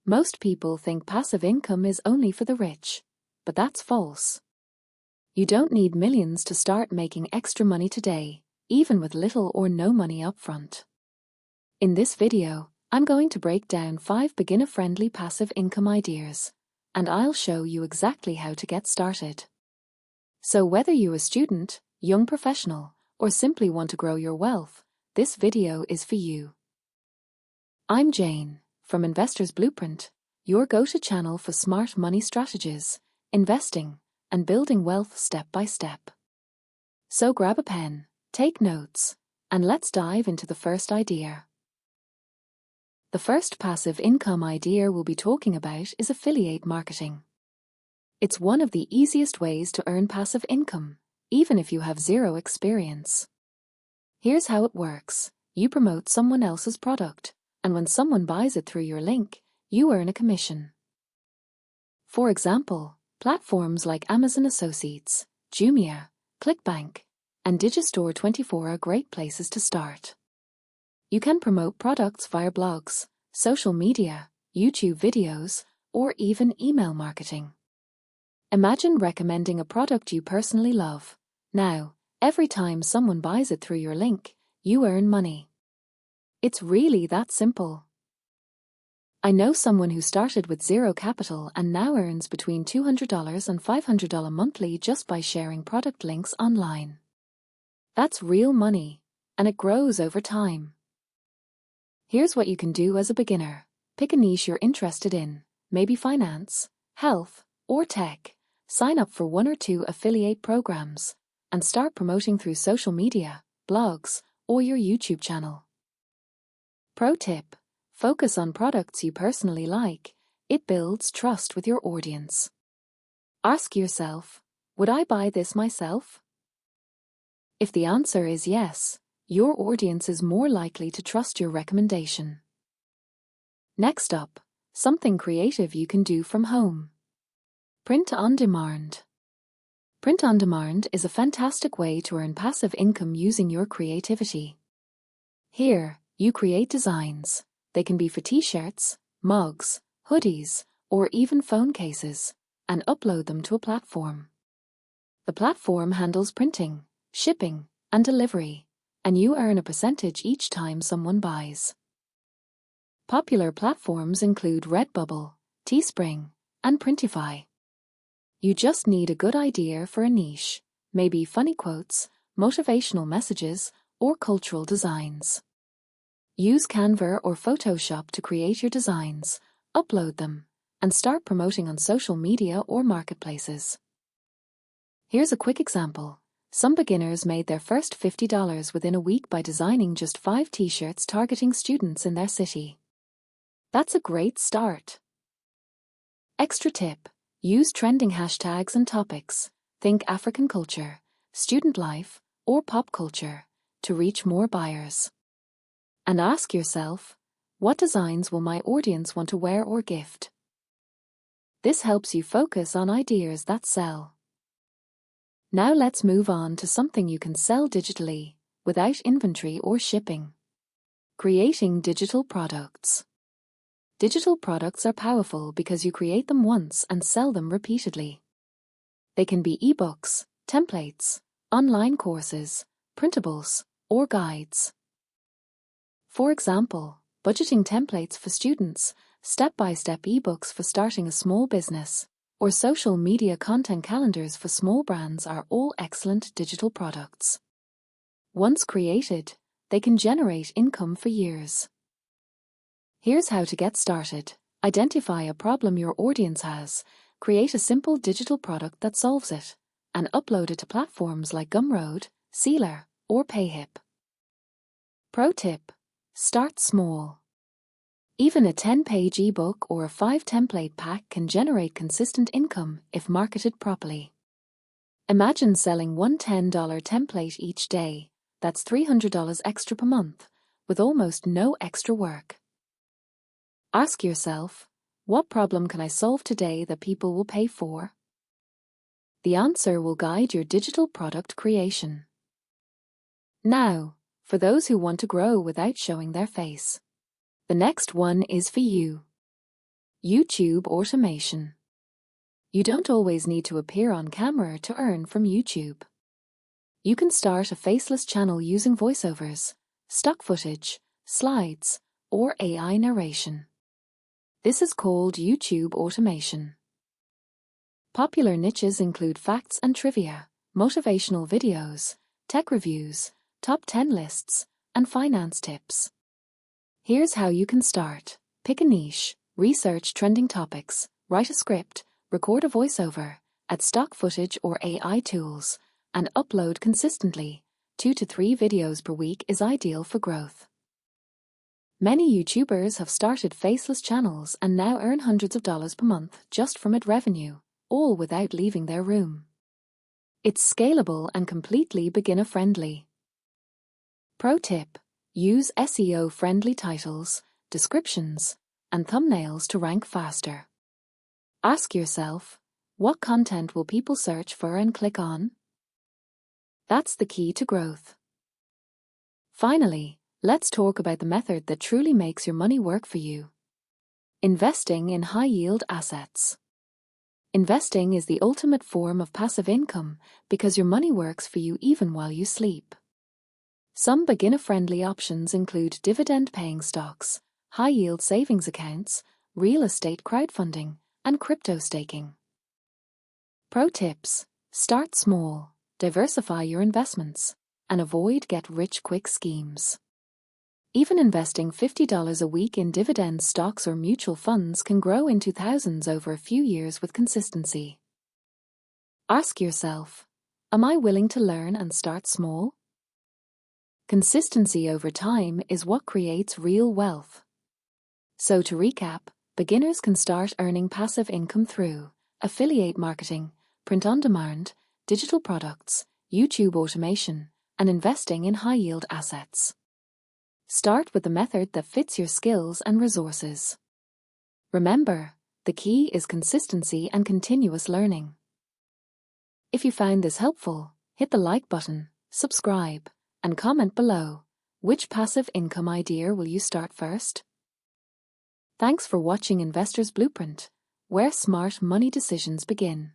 Most people think passive income is only for the rich, but that's false. You don't need millions to start making extra money today, even with little or no money upfront. In this video, I'm going to break down 5 beginner-friendly passive income ideas, and I'll show you exactly how to get started. So whether you're a student, young professional, or simply want to grow your wealth, this video is for you. I'm Jane, from Investor's Blueprint, your go-to channel for smart money strategies, investing, and building wealth step by step. So grab a pen, take notes, and let's dive into the first idea. The first passive income idea we'll be talking about is affiliate marketing. It's one of the easiest ways to earn passive income, even if you have zero experience. Here's how it works. You promote someone else's product, and when someone buys it through your link, you earn a commission. For example, platforms like Amazon Associates, Jumia, ClickBank, and Digistore24 are great places to start. You can promote products via blogs, social media, YouTube videos, or even email marketing. Imagine recommending a product you personally love. Now, every time someone buys it through your link, you earn money. It's really that simple. I know someone who started with zero capital and now earns between $200 and $500 monthly just by sharing product links online. That's real money, and it grows over time. Here's what you can do as a beginner. Pick a niche you're interested in, maybe finance, health, or tech. Sign up for 1 or 2 affiliate programs, and start promoting through social media, blogs, or your YouTube channel. Pro tip: focus on products you personally like. It builds trust with your audience. Ask yourself, would I buy this myself? If the answer is yes, your audience is more likely to trust your recommendation. Next up, something creative you can do from home. Print on demand. Print on demand is a fantastic way to earn passive income using your creativity. Here, you create designs. They can be for t-shirts, mugs, hoodies, or even phone cases, and upload them to a platform. The platform handles printing, shipping, and delivery, and you earn a percentage each time someone buys. Popular platforms include Redbubble, Teespring, and Printify. You just need a good idea for a niche, maybe funny quotes, motivational messages, or cultural designs. Use Canva or Photoshop to create your designs, upload them, and start promoting on social media or marketplaces. Here's a quick example. Some beginners made their first $50 within a week by designing just 5 t-shirts targeting students in their city. That's a great start. Extra tip: use trending hashtags and topics, think African culture, student life, or pop culture, to reach more buyers. And ask yourself, what designs will my audience want to wear or gift? This helps you focus on ideas that sell. Now let's move on to something you can sell digitally, without inventory or shipping. Creating digital products. Digital products are powerful because you create them once and sell them repeatedly. They can be eBooks, templates, online courses, printables, or guides. For example, budgeting templates for students, step-by-step eBooks for starting a small business, or social media content calendars for small brands are all excellent digital products. Once created, they can generate income for years. Here's how to get started. Identify a problem your audience has, create a simple digital product that solves it, and upload it to platforms like Gumroad, Sealer, or Payhip. Pro tip: start small. Even a 10-page ebook or a 5-template pack can generate consistent income if marketed properly. Imagine selling one $10 template each day. That's $300 extra per month, with almost no extra work. Ask yourself, what problem can I solve today that people will pay for? The answer will guide your digital product creation. Now, for those who want to grow without showing their face. The next one is for you. YouTube automation. You don't always need to appear on camera to earn from YouTube. You can start a faceless channel using voiceovers, stock footage, slides, or AI narration. This is called YouTube automation. Popular niches include facts and trivia, motivational videos, tech reviews, top 10 lists, and finance tips. Here's how you can start. Pick a niche, research trending topics, write a script, record a voiceover, add stock footage or AI tools, and upload consistently. 2 to 3 videos per week is ideal for growth. Many YouTubers have started faceless channels and now earn hundreds of dollars per month just from ad revenue, all without leaving their room. It's scalable and completely beginner-friendly. Pro tip: use SEO-friendly titles, descriptions, and thumbnails to rank faster. Ask yourself, what content will people search for and click on? That's the key to growth. Finally, let's talk about the method that truly makes your money work for you. Investing in high-yield assets. Investing is the ultimate form of passive income because your money works for you even while you sleep. Some beginner-friendly options include dividend-paying stocks, high-yield savings accounts, real estate crowdfunding, and crypto staking. Pro tips: start small, diversify your investments, and avoid get-rich-quick schemes. Even investing $50 a week in dividend stocks or mutual funds can grow into thousands over a few years with consistency. Ask yourself, am I willing to learn and start small? Consistency over time is what creates real wealth. So to recap, beginners can start earning passive income through affiliate marketing, print-on-demand, digital products, YouTube automation, and investing in high-yield assets. Start with the method that fits your skills and resources. Remember, the key is consistency and continuous learning. If you found this helpful, hit the like button, subscribe, and comment below. Which passive income idea will you start first? Thanks for watching Investor's Blueprint, where smart money decisions begin.